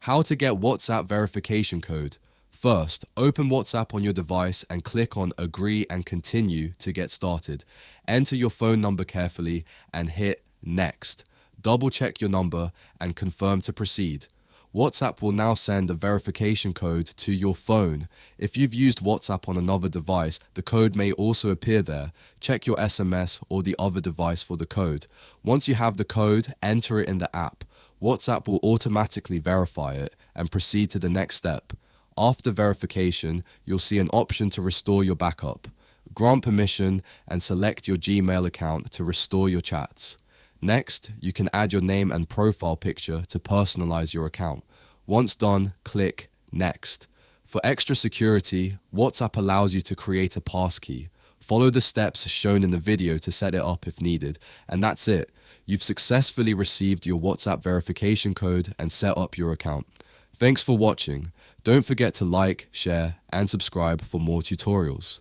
How to get WhatsApp verification code. First, open WhatsApp on your device and click on Agree and Continue to get started. Enter your phone number carefully and hit Next. Double check your number and confirm to proceed. WhatsApp will now send a verification code to your phone. If you've used WhatsApp on another device, the code may also appear there. Check your SMS or the other device for the code. Once you have the code, enter it in the app. WhatsApp will automatically verify it and proceed to the next step. After verification, you'll see an option to restore your backup. Grant permission and select your Gmail account to restore your chats. Next, you can add your name and profile picture to personalize your account. Once done, click Next. For extra security, WhatsApp allows you to create a passkey. Follow the steps shown in the video to set it up if needed, and that's it. You've successfully received your WhatsApp verification code and set up your account. Thanks for watching. Don't forget to like, share, and subscribe for more tutorials.